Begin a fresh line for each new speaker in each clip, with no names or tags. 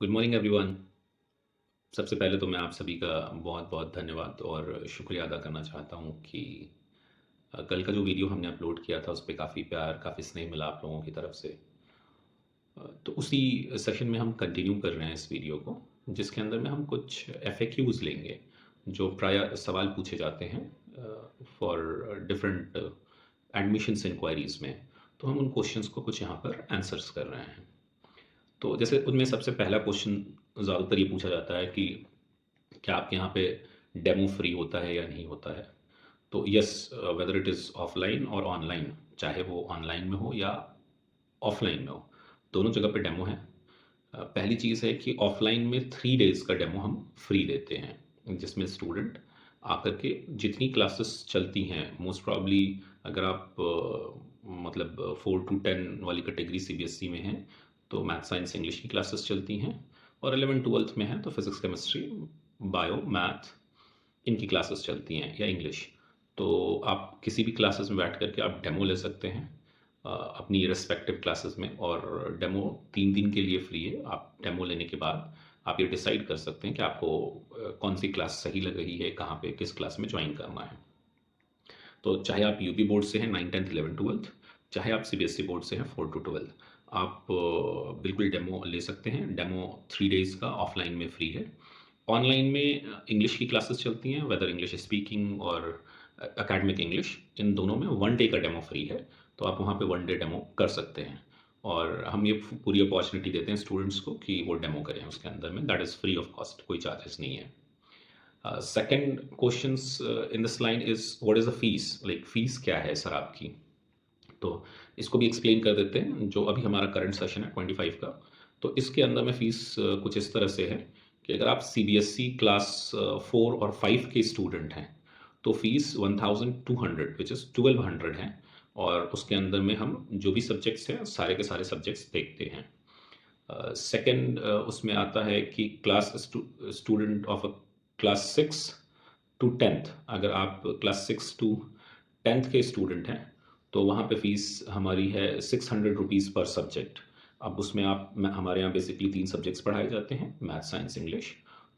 Good morning everyone. सबसे पहले तो मैं आप सभी का बहुत-बहुत धन्यवाद और शुक्रिया अदा करना चाहता हूँ कि कल का जो वीडियो हमने अपलोड किया था उस पे काफ़ी प्यार, काफ़ी स्नेह मिला आप लोगों की तरफ से। तो उसी सेशन में हम कंटिन्यू कर रहे हैं इस वीडियो को, जिसके अंदर में हम कुछ एफएक्यूज़ लेंगे, जो प्रायः सवाल पूछे जाते हैं फॉर डिफरेंट एडमिशन्स इंक्वायरीज़ में। तो हम उन क्वेश्चंस को कुछ यहाँ पर आंसर्स कर रहे हैं। तो जैसे उनमें सबसे पहला क्वेश्चन ज़्यादातर ये पूछा जाता है कि क्या आपके यहाँ पे डेमो फ्री होता है या नहीं होता है? तो yes, whether it is offline और ऑनलाइन, चाहे वो ऑनलाइन में हो या ऑफलाइन में हो, दोनों जगह पे डेमो है। पहली चीज़ है कि ऑफलाइन में 3 डेज़ का डेमो हम फ्री देते हैं, जिसमें स्टूडेंट आकर के जितनी क्लासेस चलती हैं, मोस्ट प्रॉब्ली अगर आप मतलब 4 टू 10 वाली कैटेगरी सीबीएसई में हैं, तो मैथ, साइंस, इंग्लिश की क्लासेस चलती हैं, और 11th-12th में हैं तो फिज़िक्स, केमिस्ट्री, बायो, मैथ, इनकी क्लासेस चलती हैं, या इंग्लिश। तो आप किसी भी क्लासेस में बैठ कर के आप डेमो ले सकते हैं अपनी रिस्पेक्टिव क्लासेस में, और डेमो 3 दिन के लिए फ्री है। आप डेमो लेने के बाद आप ये डिसाइड कर सकते हैं कि आपको कौन सी क्लास सही लग रही है, कहाँ पे किस क्लास में ज्वाइन करना है। तो चाहे आप यूपी बोर्ड से हैं 9, 10, 11, 12, चाहे आप सीबीएसई बोर्ड से हैं 4 टू 12, आप बिल्कुल डेमो ले सकते हैं। डेमो 3 डेज़ का ऑफलाइन में फ्री है। ऑनलाइन में इंग्लिश की क्लासेस चलती हैं, वेदर इंग्लिश स्पीकिंग और एकेडमिक इंग्लिश, इन दोनों में 1 डे का डेमो फ्री है। तो आप वहाँ पे 1 डे डेमो कर सकते हैं, और हम ये पूरी अपॉर्चुनिटी देते हैं स्टूडेंट्स को कि वो डेमो करें उसके अंदर में। That is free of cost, कोई चार्जेस नहीं है। Second questions in this line is what is the fees, like fees क्या है सर आपकी? तो इसको भी एक्सप्लेन कर देते हैं। जो अभी हमारा करंट सेशन है 25 का, तो इसके अंदर में फ़ीस कुछ इस तरह से है कि अगर आप सीबीएसई क्लास 4 और 5 के स्टूडेंट हैं, तो फ़ीस 1200 विच इज़ 1200 है, और उसके अंदर में हम जो भी सब्जेक्ट्स हैं सारे के सारे सब्जेक्ट्स देखते हैं। सेकंड उसमें आता है कि class student of class 6 to 10th, अगर आप क्लास 6 टू 10th के स्टूडेंट हैं, तो वहाँ पे फ़ीस हमारी है 600 रुपीज़ पर सब्जेक्ट। अब उसमें आप हमारे यहाँ बेसिकली 3 सब्जेक्ट्स पढ़ाए जाते हैं, मैथ, साइंस, इंग्लिश।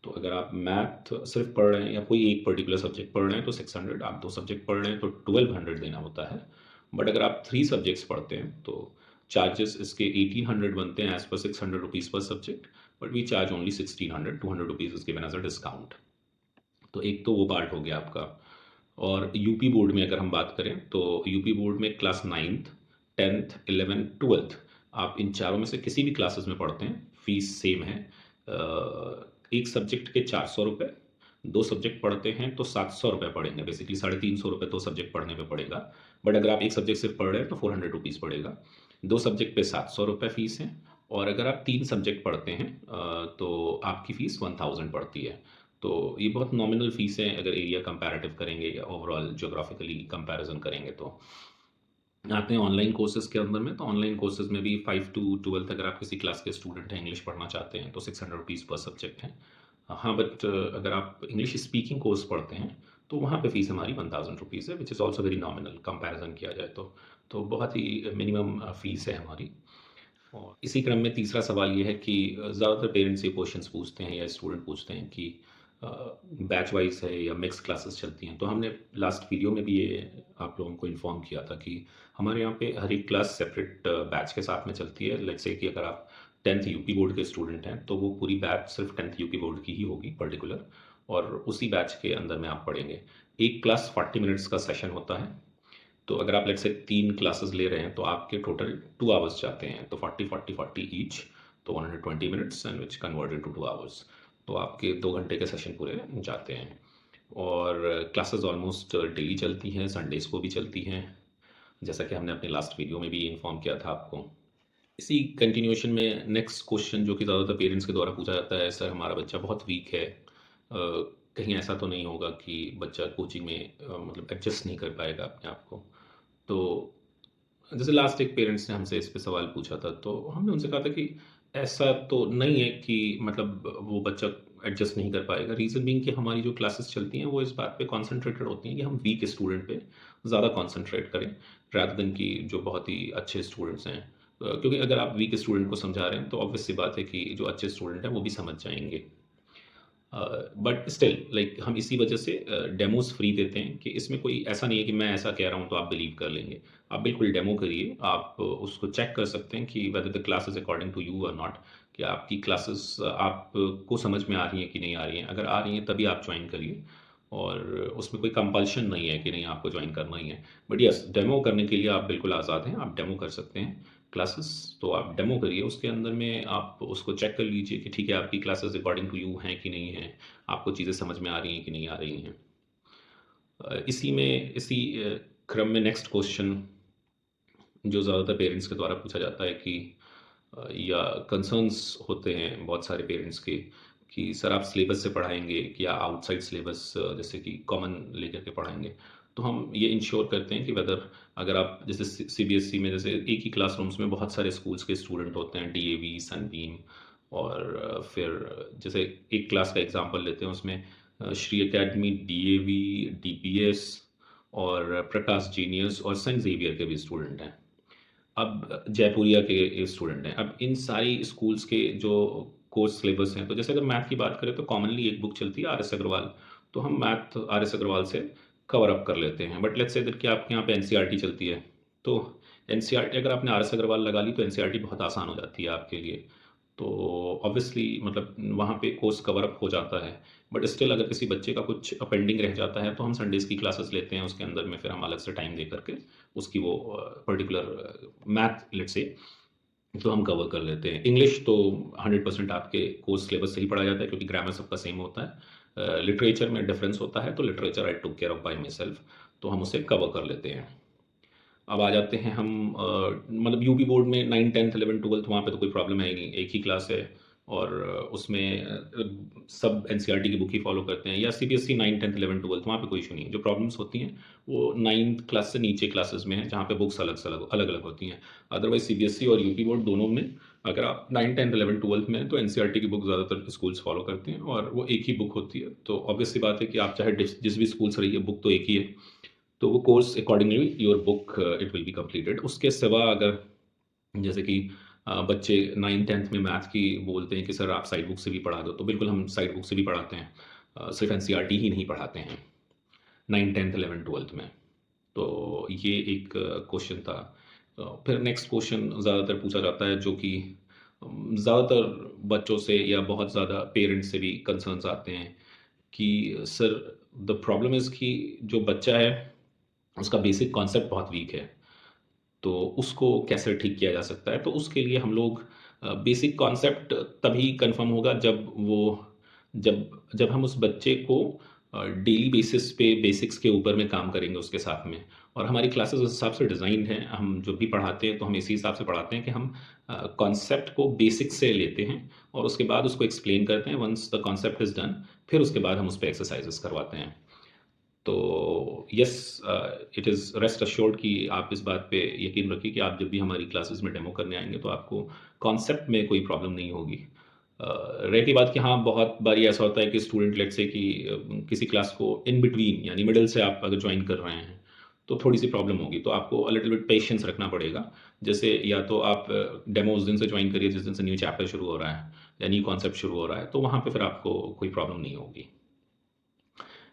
तो अगर आप मैथ सिर्फ पढ़ रहे हैं या कोई एक पर्टिकुलर सब्जेक्ट पढ़ रहे हैं तो 600, आप 2 सब्जेक्ट पढ़ रहे हैं तो 1200 देना होता है। बट अगर आप 3 सब्जेक्ट्स पढ़ते हैं तो चार्जेस इसके 1800 बनते हैं एज पर 600 रुपीज़ पर subject, but we charge only 1600, 200 rupees is given as a discount. तो एक तो वो पार्ट हो गया आपका। और यूपी बोर्ड में अगर हम बात करें तो यूपी बोर्ड में class 9th, 10th, 11th, 12th, आप इन चारों में से किसी भी क्लासेस में पढ़ते हैं, फीस सेम है। एक सब्जेक्ट के 400 रुपये, 2 सब्जेक्ट पढ़ते हैं तो 700 रुपये पड़ेंगे, बेसिकली 350 रुपये 2 सब्जेक्ट पढ़ने पे पड़ेगा। बट अगर आप एक सब्जेक्ट सिर्फ पढ़ रहे हैं तो 400 रुपीज़ पड़ेगा। 2 सब्जेक्ट पे 700 रुपये फ़ीस है, और अगर आप 3 सब्जेक्ट पढ़ते हैं तो आपकी फ़ीस 1000 पड़ती है। तो ये बहुत नॉमिनल फ़ीस है अगर एरिया कंपैरेटिव करेंगे या ओवरऑल ज्योग्राफिकली कंपैरिजन करेंगे तो। आते हैं ऑनलाइन कोर्सेज़ के अंदर में, तो ऑनलाइन कोर्सेज़ में भी 5 टू 12th अगर आप किसी क्लास के स्टूडेंट हैं, इंग्लिश पढ़ना चाहते हैं, तो 600 रुपीज़ पर सब्जेक्ट है। हाँ, बट अगर आप इंग्लिश स्पीकिंग कोर्स पढ़ते हैं, तो वहाँ पे फ़ीस हमारी 1000 रुपीज़ है, which is also very nominal comparison किया जाए तो। तो बहुत ही मिनिमम फ़ीस है हमारी। और इसी क्रम में तीसरा सवाल ये है कि ज़्यादातर पेरेंट्स ये क्वेश्चंस पूछते हैं या स्टूडेंट पूछते हैं कि बैच वाइज है या मिक्स क्लासेस चलती हैं। तो हमने लास्ट वीडियो में भी ये आप लोगों को इन्फॉर्म किया था कि हमारे यहाँ पे हर एक क्लास सेपरेट बैच के साथ में चलती है। लेट्स से कि अगर आप 10th यूपी बोर्ड के स्टूडेंट हैं तो वो पूरी बैच सिर्फ 10th यूपी बोर्ड की ही होगी पर्टिकुलर, और उसी बैच के अंदर में आप पढ़ेंगे। एक क्लास 40 मिनट्स का सेशन होता है। तो अगर आप लेट्स से 3 क्लासेस ले रहे हैं तो आपके टोटल 2 आवर्स जाते हैं, तो 40, 40, 40 ईच, तो 120 minutes and which convert into 2 hours. तो आपके 2 घंटे के सेशन पूरे जाते हैं। और क्लासेस ऑलमोस्ट डेली चलती हैं, संडेज़ को भी चलती हैं, जैसा कि हमने अपने लास्ट वीडियो में भी इन्फॉर्म किया था आपको। इसी कंटिन्यूएशन में नेक्स्ट क्वेश्चन जो कि ज़्यादातर पेरेंट्स के द्वारा पूछा जाता है, सर हमारा बच्चा बहुत वीक है, कहीं ऐसा तो नहीं होगा कि बच्चा कोचिंग में मतलब एडजस्ट नहीं कर पाएगा अपने आप को? तो जैसे लास्ट एक पेरेंट्स ने हमसे इस पे सवाल पूछा था, तो हमने उनसे कहा था कि ऐसा तो नहीं है कि मतलब वो बच्चा एडजस्ट नहीं कर पाएगा। रीज़न बीइंग कि हमारी जो क्लासेस चलती हैं वो इस बात पे कॉन्सन्ट्रेटेड होती हैं कि हम वीक स्टूडेंट पे ज़्यादा कॉन्सन्ट्रेट करें, रादर देन कि जो बहुत ही अच्छे स्टूडेंट्स हैं क्योंकि अगर आप वीक स्टूडेंट को समझा रहे हैं तो ऑब्वियस सी बात है कि जो अच्छे स्टूडेंट हैं वो भी समझ जाएंगे। बट स्टिल लाइक हम इसी वजह से डेमोज फ्री देते हैं कि इसमें कोई ऐसा नहीं है कि मैं ऐसा कह रहा हूँ तो आप बिलीव कर लेंगे। आप बिल्कुल डेमो करिए, आप उसको चेक कर सकते हैं कि whether the classes according to you और नॉट, कि आपकी क्लासेस आपको समझ में आ रही हैं कि नहीं आ रही हैं। अगर आ रही हैं तभी आप ज्वाइन करिए, और उसमें कोई कंपल्शन नहीं है कि नहीं आपको ज्वाइन करना ही है। बट यस, डेमो करने के लिए आप बिल्कुल आज़ाद हैं, आप डेमो कर सकते हैं क्लासेस। तो आप डेमो करिए, उसके अंदर में आप उसको चेक कर लीजिए कि ठीक है आपकी क्लासेस अकॉर्डिंग टू यू हैं कि नहीं हैं, आपको चीज़ें समझ में आ रही हैं कि नहीं आ रही हैं। इसी क्रम में नेक्स्ट क्वेश्चन जो ज़्यादातर पेरेंट्स के द्वारा पूछा जाता है कि या कंसर्न्स होते हैं बहुत सारे पेरेंट्स के, कि सर आप सिलेबस से पढ़ाएंगे कि या आउटसाइड सिलेबस जैसे कि कॉमन लेकर के पढ़ाएंगे। तो हम ये इंश्योर करते हैं कि वेदर अगर आप जैसे सीबीएसई में जैसे एक ही क्लासरूम्स में बहुत सारे स्कूल्स के स्टूडेंट होते हैं, डीएवी, सनबीम, और फिर जैसे एक क्लास का एग्जांपल लेते हैं, उसमें श्री एकेडमी, डीएवी, डीपीएस और प्रकाश जीनियस और सेंट जेवियर के भी स्टूडेंट हैं। अब जयपुरिया के स्टूडेंट हैं। अब इन सारी स्कूल्स के जो कोर्स सिलेबस हैं, तो जैसे अगर मैथ की बात करें तो कॉमनली एक बुक चलती है आर एस अग्रवाल, तो हम मैथ आर एस अग्रवाल से कवर अप कर लेते हैं। बट लेट्स से कि आपके यहाँ पे एनसीईआरटी चलती है, तो एनसीईआरटी अगर आपने आर एस अग्रवाल लगा ली तो एनसीईआरटी बहुत आसान हो जाती है आपके लिए। तो ऑब्वियसली मतलब वहाँ पे कोर्स कवर अप हो जाता है। बट स्टिल अगर किसी बच्चे का कुछ पेंडिंग रह जाता है तो हम संडेज़ की क्लासेस लेते हैं, उसके अंदर में फिर हम अलग से टाइम दे करके उसकी वो पर्टिकुलर मैथ लेट्स से तो हम कवर कर लेते हैं। इंग्लिश तो 100% आपके कोर्स सिलेबस से ही पढ़ा जाता है क्योंकि ग्रामर सबका सेम होता है। लिटरेचर में डिफरेंस होता है, तो literature I took care of bye my self, तो हम उसे कवर कर लेते हैं। अब आ जाते हैं हम मतलब यूपी बोर्ड में 9, 10th, 11, 12 वहाँ पे तो कोई प्रॉब्लम है ही नहीं, एक ही क्लास है, और उसमें सब एनसीईआरटी की बुक ही फॉलो करते हैं। या सीबीएसई 9, 10th, 11, 12 वहाँ पे कोई इशू नहीं है। जो प्रॉब्लम्स होती हैं वो 9th क्लास से नीचे क्लासेस में है, जहाँ पे बुक्स अलग अलग अलग अलग होती हैं। अदरवाइज सीबीएसई और यूपी बोर्ड दोनों में अगर आप 9, 10th, 11, 12 में हैं तो एनसीईआरटी की बुक ज़्यादातर स्कूल्स फॉलो करते हैं, और वो एक ही बुक होती है। तो ऑब्वियस सी बात है कि आप चाहे जिस भी स्कूल से रहिए, बुक तो एक ही है, तो वो course accordingly your book it will be completed. उसके सिवा अगर जैसे कि बच्चे 9th 10th में मैथ की बोलते हैं कि सर आप साइड बुक से भी पढ़ा दो, तो बिल्कुल हम साइड बुक से भी पढ़ाते हैं, सिर्फ एनसीईआरटी ही नहीं पढ़ाते हैं 9th 10th 11th 12th में। तो ये एक क्वेश्चन था। फिर नेक्स्ट क्वेश्चन ज़्यादातर पूछा जाता है जो कि ज़्यादातर बच्चों से या बहुत ज़्यादा पेरेंट्स से भी कंसर्न्स आते हैं कि सर द प्रॉब्लम इज़ कि जो बच्चा है उसका बेसिक कॉन्सेप्ट बहुत वीक है, तो उसको कैसे ठीक किया जा सकता है। तो उसके लिए हम लोग बेसिक कॉन्सेप्ट तभी कंफर्म होगा जब जब हम उस बच्चे को डेली बेसिस पे बेसिक्स के ऊपर में काम करेंगे उसके साथ में। और हमारी क्लासेस उस हिसाब से डिज़ाइन है, हम जो भी पढ़ाते हैं तो हम इसी हिसाब से पढ़ाते हैं कि हम कॉन्सेप्ट को बेसिक्स से लेते हैं और उसके बाद उसको एक्सप्लेन करते हैं। Once the concept is done, फिर उसके बाद हम उस पर एक्सरसाइजेस करवाते हैं। तो yes, it is rest assured कि आप इस बात पे यकीन रखिए कि आप जब भी हमारी क्लासेस में डेमो करने आएंगे तो आपको कॉन्सेप्ट में कोई प्रॉब्लम नहीं होगी। रह की बात कि हाँ, बहुत बारी ऐसा होता है कि स्टूडेंट लेट से कि किसी क्लास को इन बिटवीन यानी मिडिल से आप अगर ज्वाइन कर रहे हैं तो थोड़ी सी प्रॉब्लम होगी, तो आपको अ लिटिल बिट पेशेंस रखना पड़ेगा। जैसे या तो आप डेमो उस दिन से ज्वाइन करिए जिस दिन से न्यू चैप्टर शुरू हो रहा है या न्यू कॉन्सेप्ट शुरू हो रहा है, तो वहाँ पे फिर आपको कोई प्रॉब्लम नहीं होगी।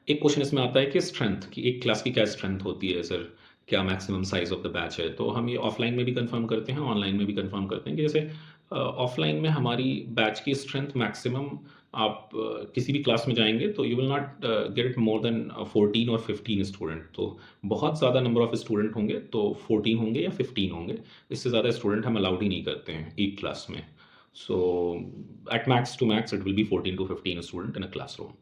एक क्वेश्चन इसमें आता है कि स्ट्रेंथ की, एक क्लास की क्या स्ट्रेंथ होती है सर, क्या maximum size of the batch है। तो हम ये ऑफलाइन में भी कंफर्म करते हैं, ऑनलाइन में भी कंफर्म करते हैं कि जैसे ऑफलाइन में हमारी बैच की स्ट्रेंथ मैक्सिमम, आप किसी भी क्लास में जाएंगे तो you will not get more than 14 और 15 स्टूडेंट। तो बहुत ज़्यादा नंबर ऑफ स्टूडेंट होंगे तो 14 होंगे या 15 होंगे, इससे ज़्यादा स्टूडेंट हम अलाउड ही नहीं करते हैं एक क्लास में। So at max to max it will be 14 to 15 student in a classroom.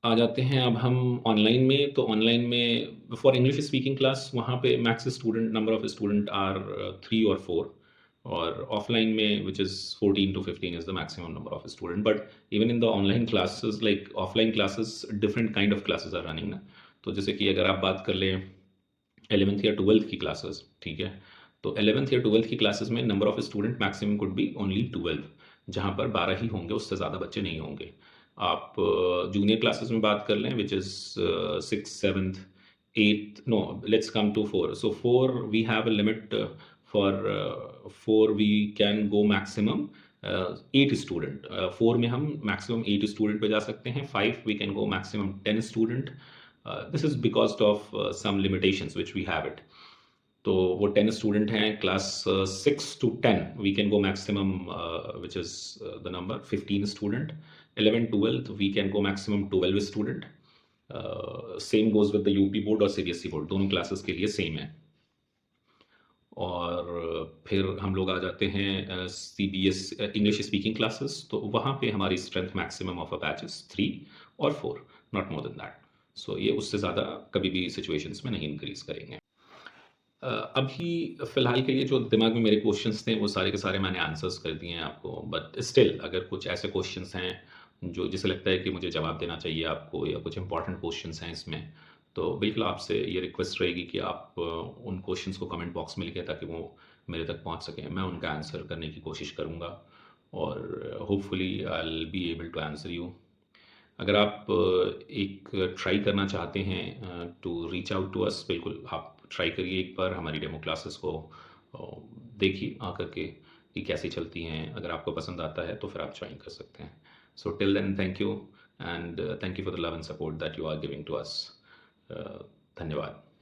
आ जाते हैं अब हम ऑनलाइन में। तो ऑनलाइन में फॉर इंग्लिश स्पीकिंग क्लास वहाँ पे max student number of student are 3 और 4, और ऑफलाइन में which is 14 to 15 is the maximum number of student. But even in the online classes like offline classes different kind of classes are running ना। तो जैसे कि अगर आप बात कर लें 11th या 12th की क्लासेस, ठीक है, तो 11th या 12th की क्लासेस में number of student maximum could be only 12, जहाँ पर 12 ही होंगे, उससे ज़्यादा बच्चे नहीं होंगे। आप जूनियर क्लासेस में बात कर लें which is 6th 7th 8th, no let's come to 4। So 4 we have a limit For 4 we can go maximum 8 student. 4 में हम मैक्सिमम 8 स्टूडेंट पे जा सकते हैं। 5 we can go maximum 10 student. This is because of some limitations which we have it. तो वो 10 student हैं। Class 6 to 10 we can go maximum which is the number 15 student. 11 12 we can go maximum 12 student. Same goes with the UP board और CBSE board, दोनों classes के लिए same है। और फिर हम लोग आ जाते हैं सीबीएस इंग्लिश स्पीकिंग क्लासेस। तो वहाँ पे हमारी strength maximum of a batch is 3 और 4, नॉट मोर देन दैट। सो ये उससे ज़्यादा कभी भी सिचुएशंस में नहीं इंक्रीज करेंगे। अभी फ़िलहाल के लिए जो दिमाग में मेरे क्वेश्चंस थे वो सारे के सारे मैंने आंसर्स कर दिए हैं आपको। बट स्टिल अगर कुछ ऐसे क्वेश्चंस हैं जो जिसे लगता है कि मुझे जवाब देना चाहिए आपको, या कुछ इंपॉर्टेंट क्वेश्चंस हैं इसमें, तो बिल्कुल आपसे ये रिक्वेस्ट रहेगी कि आप उन क्वेश्चंस को कमेंट बॉक्स में लिखें ताकि वो मेरे तक पहुंच सकें। मैं उनका आंसर करने की कोशिश करूंगा और hopefully I will be able to answer you. अगर आप एक ट्राई करना चाहते हैं to reach out to us, बिल्कुल आप ट्राई करिए एक बार हमारी डेमो क्लासेस को अ, देखिए आकर के कि कैसी चलती हैं। अगर आपको पसंद आता है तो फिर आप ज्वाइन कर सकते हैं। So till then thank you, and thank you for the love and support that you are giving to us. धन्यवाद।